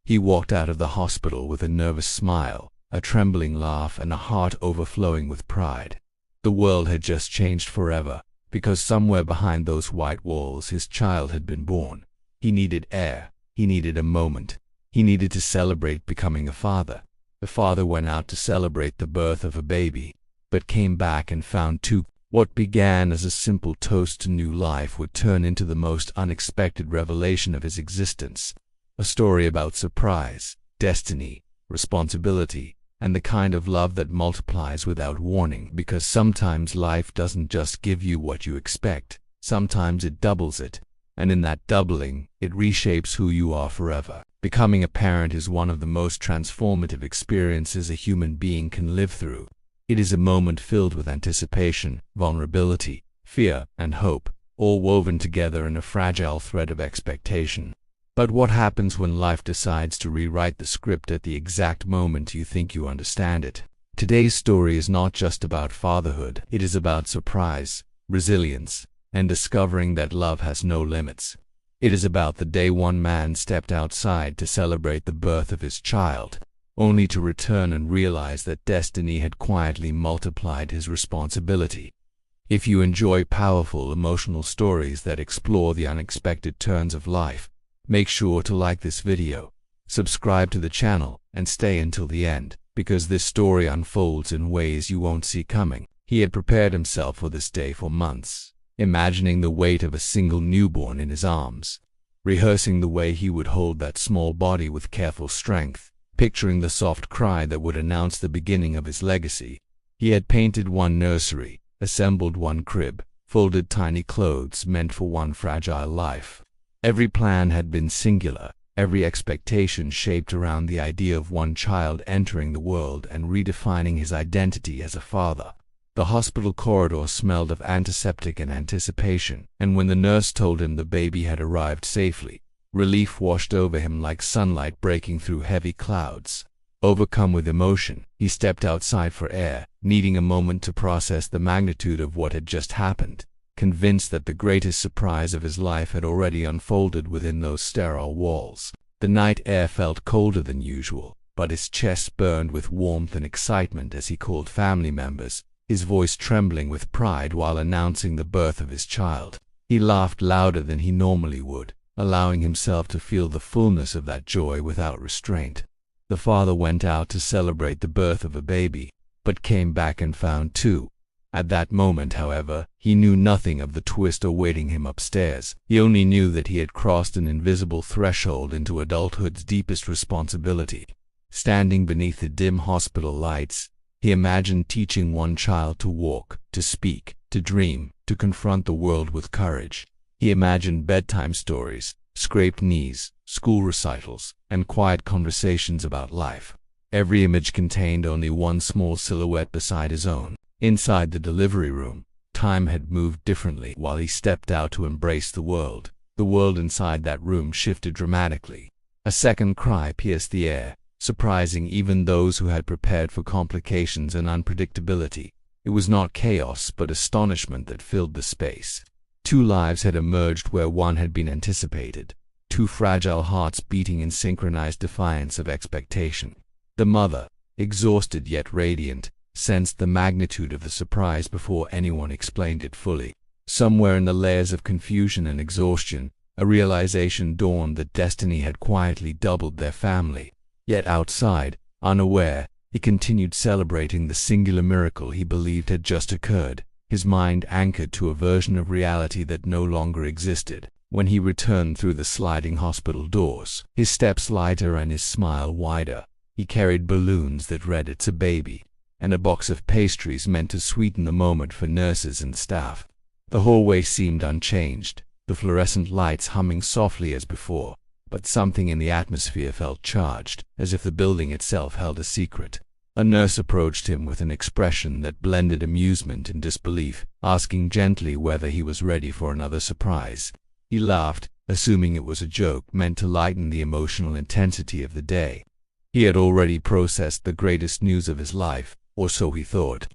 He walked out of the hospital with a nervous smile, a trembling laugh, and a heart overflowing with pride. The world had just changed forever, because somewhere behind those white walls his child had been born. He needed air. He needed a moment. He needed to celebrate becoming a father. The father went out to celebrate the birth of a baby, but came back and found two. What began as a simple toast to new life would turn into the most unexpected revelation of his existence. A story about surprise, destiny, responsibility, and the kind of love that multiplies without warning, because sometimes life doesn't just give you what you expect, sometimes it doubles it, and in that doubling, it reshapes who you are forever. Becoming a parent is one of the most transformative experiences a human being can live through. It is a moment filled with anticipation, vulnerability, fear, and hope, all woven together in a fragile thread of expectation. But what happens when life decides to rewrite the script at the exact moment you think you understand it? Today's story is not just about fatherhood. It is about surprise, resilience, and discovering that love has no limits. It is about the day one man stepped outside to celebrate the birth of his child, only to return and realize that destiny had quietly multiplied his responsibility. If you enjoy powerful emotional stories that explore the unexpected turns of life, make sure to like this video, subscribe to the channel, and stay until the end, because this story unfolds in ways you won't see coming. He had prepared himself for this day for months, imagining the weight of a single newborn in his arms, rehearsing the way he would hold that small body with careful strength, picturing the soft cry that would announce the beginning of his legacy. He had painted one nursery, assembled one crib, folded tiny clothes meant for one fragile life. Every plan had been singular, every expectation shaped around the idea of one child entering the world and redefining his identity as a father. The hospital corridor smelled of antiseptic and anticipation, and when the nurse told him the baby had arrived safely, relief washed over him like sunlight breaking through heavy clouds. Overcome with emotion, he stepped outside for air, needing a moment to process the magnitude of what had just happened, convinced that the greatest surprise of his life had already unfolded within those sterile walls. The night air felt colder than usual, but his chest burned with warmth and excitement as he called family members, his voice trembling with pride while announcing the birth of his child. He laughed louder than he normally would, allowing himself to feel the fullness of that joy without restraint. The father went out to celebrate the birth of a baby, but came back and found two. At that moment, however, he knew nothing of the twist awaiting him upstairs. He only knew that he had crossed an invisible threshold into adulthood's deepest responsibility. Standing beneath the dim hospital lights, he imagined teaching one child to walk, to speak, to dream, to confront the world with courage. He imagined bedtime stories, scraped knees, school recitals, and quiet conversations about life. Every image contained only one small silhouette beside his own. Inside the delivery room, time had moved differently. While he stepped out to embrace the world inside that room shifted dramatically. A second cry pierced the air, surprising even those who had prepared for complications and unpredictability. It was not chaos but astonishment that filled the space. Two lives had emerged where one had been anticipated, two fragile hearts beating in synchronized defiance of expectation. The mother, exhausted yet radiant, sensed the magnitude of the surprise before anyone explained it fully. Somewhere in the layers of confusion and exhaustion, a realization dawned that destiny had quietly doubled their family. Yet outside, unaware, he continued celebrating the singular miracle he believed had just occurred, his mind anchored to a version of reality that no longer existed. When he returned through the sliding hospital doors, his steps lighter and his smile wider, he carried balloons that read "It's a baby," and a box of pastries meant to sweeten the moment for nurses and staff. The hallway seemed unchanged, the fluorescent lights humming softly as before, but something in the atmosphere felt charged, as if the building itself held a secret. A nurse approached him with an expression that blended amusement and disbelief, asking gently whether he was ready for another surprise. He laughed, assuming it was a joke meant to lighten the emotional intensity of the day. He had already processed the greatest news of his life, or so he thought.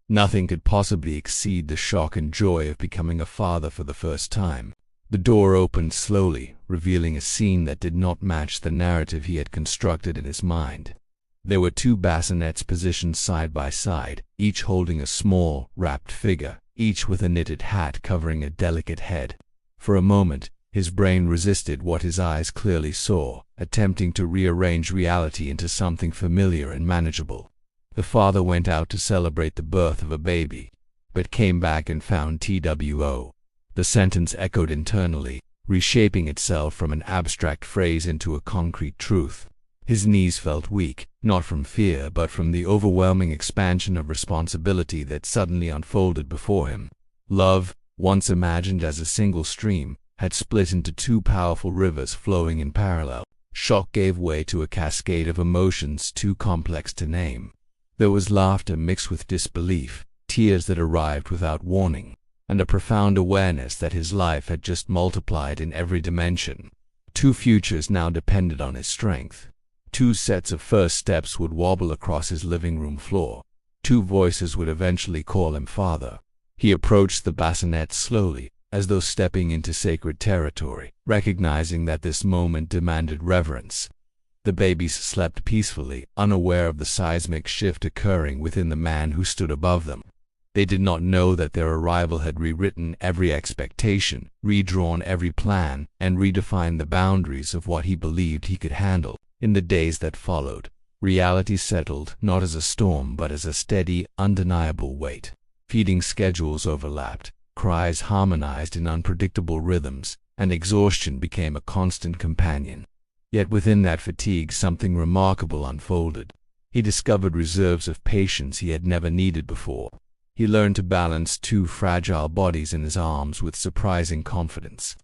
Nothing could possibly exceed the shock and joy of becoming a father for the first time. The door opened slowly, revealing a scene that did not match the narrative he had constructed in his mind. There were two bassinets positioned side by side, each holding a small, wrapped figure, each with a knitted hat covering a delicate head. For a moment, his brain resisted what his eyes clearly saw, attempting to rearrange reality into something familiar and manageable. The father went out to celebrate the birth of a baby, but came back and found TWO. The sentence echoed internally, reshaping itself from an abstract phrase into a concrete truth. His knees felt weak, not from fear but from the overwhelming expansion of responsibility that suddenly unfolded before him. Love, once imagined as a single stream, had split into two powerful rivers flowing in parallel. Shock gave way to a cascade of emotions too complex to name. There was laughter mixed with disbelief, tears that arrived without warning, and a profound awareness that his life had just multiplied in every dimension. Two futures now depended on his strength. Two sets of first steps would wobble across his living room floor. Two voices would eventually call him father. He approached the bassinet slowly, as though stepping into sacred territory, recognizing that this moment demanded reverence. The babies slept peacefully, unaware of the seismic shift occurring within the man who stood above them. They did not know that their arrival had rewritten every expectation, redrawn every plan, and redefined the boundaries of what he believed he could handle. In the days that followed, reality settled not as a storm but as a steady, undeniable weight. Feeding schedules overlapped, cries harmonized in unpredictable rhythms, and exhaustion became a constant companion. Yet within that fatigue something remarkable unfolded. He discovered reserves of patience he had never needed before. He learned to balance two fragile bodies in his arms with surprising confidence.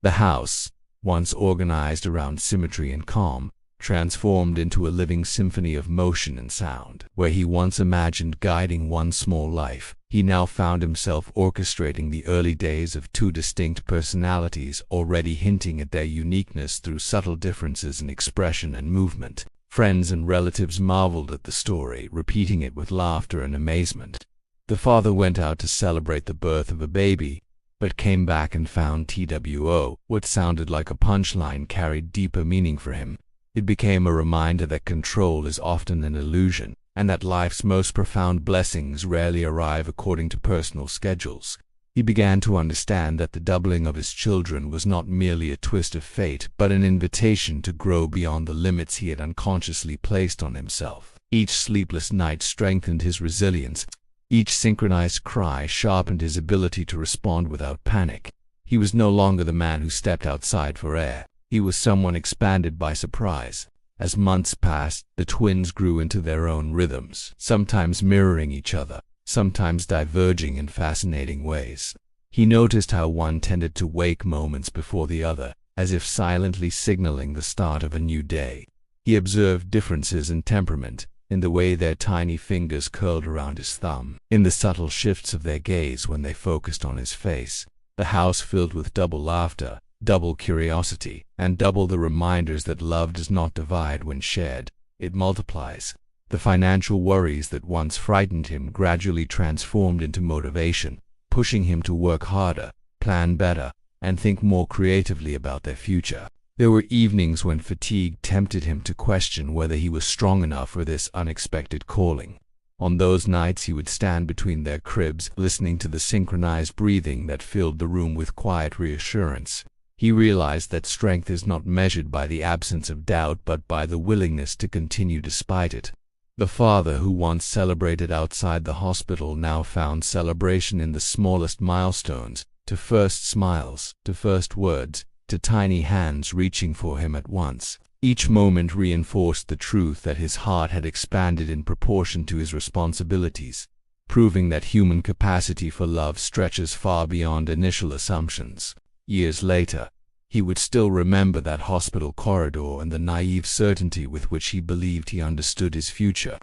The house, once organized around symmetry and calm, transformed into a living symphony of motion and sound. Where he once imagined guiding one small life, he now found himself orchestrating the early days of two distinct personalities, already hinting at their uniqueness through subtle differences in expression and movement. Friends and relatives marveled at the story, repeating it with laughter and amazement. The father went out to celebrate the birth of a baby, but came back and found TWO. What sounded like a punchline carried deeper meaning for him. It became a reminder that control is often an illusion, and that life's most profound blessings rarely arrive according to personal schedules. He began to understand that the doubling of his children was not merely a twist of fate, but an invitation to grow beyond the limits he had unconsciously placed on himself. Each sleepless night strengthened his resilience. Each synchronized cry sharpened his ability to respond without panic. He was no longer the man who stepped outside for air. He was someone expanded by surprise. As months passed, the twins grew into their own rhythms, sometimes mirroring each other, sometimes diverging in fascinating ways. He noticed how one tended to wake moments before the other, as if silently signaling the start of a new day. He observed differences in temperament, in the way their tiny fingers curled around his thumb, in the subtle shifts of their gaze when they focused on his face. The house filled with double laughter, double curiosity, and double the reminders that love does not divide when shared, it multiplies. The financial worries that once frightened him gradually transformed into motivation, pushing him to work harder, plan better, and think more creatively about their future. There were evenings when fatigue tempted him to question whether he was strong enough for this unexpected calling. On those nights he would stand between their cribs, listening to the synchronized breathing that filled the room with quiet reassurance. He realized that strength is not measured by the absence of doubt but by the willingness to continue despite it. The father who once celebrated outside the hospital now found celebration in the smallest milestones, to first smiles, to first words, to tiny hands reaching for him at once. Each moment reinforced the truth that his heart had expanded in proportion to his responsibilities, proving that human capacity for love stretches far beyond initial assumptions. Years later, he would still remember that hospital corridor and the naive certainty with which he believed he understood his future.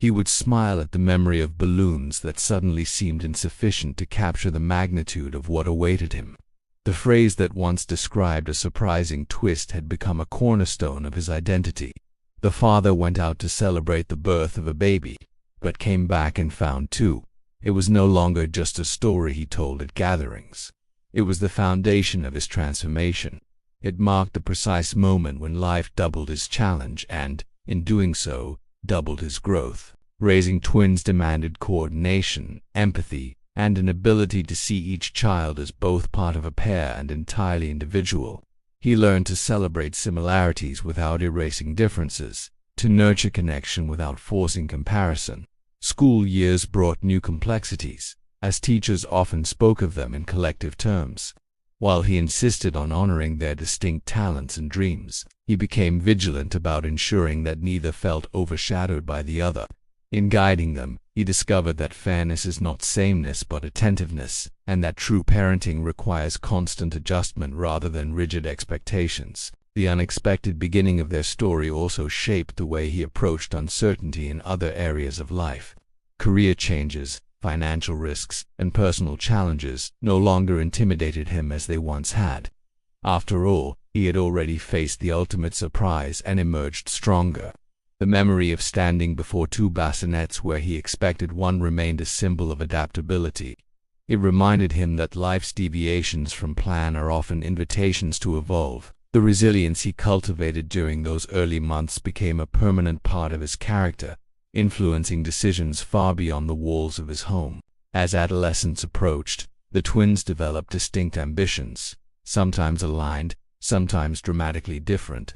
He would smile at the memory of balloons that suddenly seemed insufficient to capture the magnitude of what awaited him. The phrase that once described a surprising twist had become a cornerstone of his identity. The father went out to celebrate the birth of a baby, but came back and found two. It was no longer just a story he told at gatherings. It was the foundation of his transformation. It marked the precise moment when life doubled his challenge and, in doing so, doubled his growth. Raising twins demanded coordination, empathy, and an ability to see each child as both part of a pair and entirely individual. He learned to celebrate similarities without erasing differences, to nurture connection without forcing comparison. School years brought new complexities, as teachers often spoke of them in collective terms. While he insisted on honoring their distinct talents and dreams, he became vigilant about ensuring that neither felt overshadowed by the other. In guiding them, he discovered that fairness is not sameness but attentiveness, and that true parenting requires constant adjustment rather than rigid expectations. The unexpected beginning of their story also shaped the way he approached uncertainty in other areas of life. Career changes, financial risks, and personal challenges no longer intimidated him as they once had. After all, he had already faced the ultimate surprise and emerged stronger. The memory of standing before two bassinets where he expected one remained a symbol of adaptability. It reminded him that life's deviations from plan are often invitations to evolve. The resilience he cultivated during those early months became a permanent part of his character, influencing decisions far beyond the walls of his home. As adolescence approached, the twins developed distinct ambitions, sometimes aligned, sometimes dramatically different.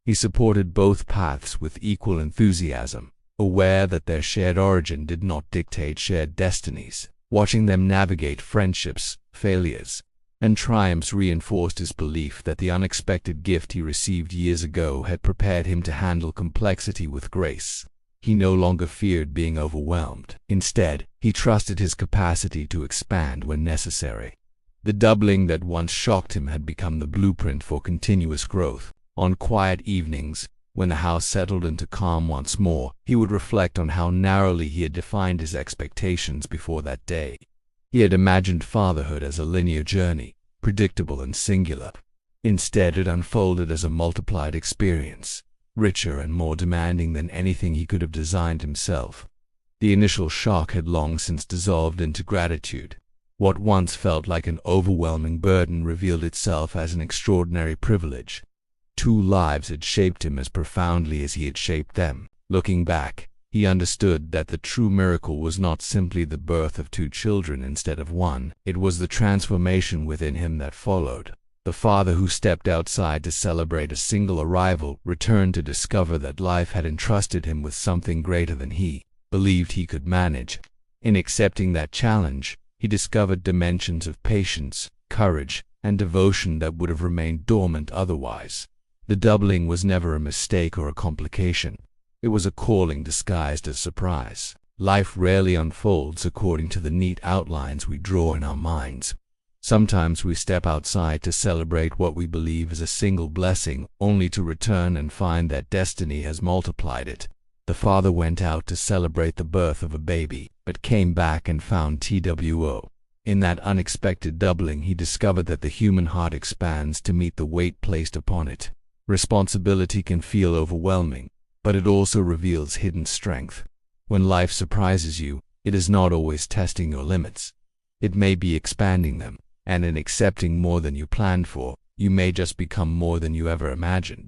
He supported both paths with equal enthusiasm, aware that their shared origin did not dictate shared destinies. Watching them navigate friendships, failures, and triumphs reinforced his belief that the unexpected gift he received years ago had prepared him to handle complexity with grace. He no longer feared being overwhelmed. Instead, he trusted his capacity to expand when necessary. The doubling that once shocked him had become the blueprint for continuous growth. On quiet evenings, when the house settled into calm once more, he would reflect on how narrowly he had defined his expectations before that day. He had imagined fatherhood as a linear journey, predictable and singular. Instead, it unfolded as a multiplied experience, richer and more demanding than anything he could have designed himself. The initial shock had long since dissolved into gratitude. What once felt like an overwhelming burden revealed itself as an extraordinary privilege. Two lives had shaped him as profoundly as he had shaped them. Looking back, he understood that the true miracle was not simply the birth of two children instead of one. It was the transformation within him that followed. The father who stepped outside to celebrate a single arrival returned to discover that life had entrusted him with something greater than he believed he could manage. In accepting that challenge, he discovered dimensions of patience, courage, and devotion that would have remained dormant otherwise. The doubling was never a mistake or a complication. It was a calling disguised as surprise. Life rarely unfolds according to the neat outlines we draw in our minds. Sometimes we step outside to celebrate what we believe is a single blessing, only to return and find that destiny has multiplied it. The father went out to celebrate the birth of a baby, but came back and found TWO. In that unexpected doubling, he discovered that the human heart expands to meet the weight placed upon it. Responsibility can feel overwhelming, but it also reveals hidden strength. When life surprises you, it is not always testing your limits. It may be expanding them, and in accepting more than you planned for, you may just become more than you ever imagined.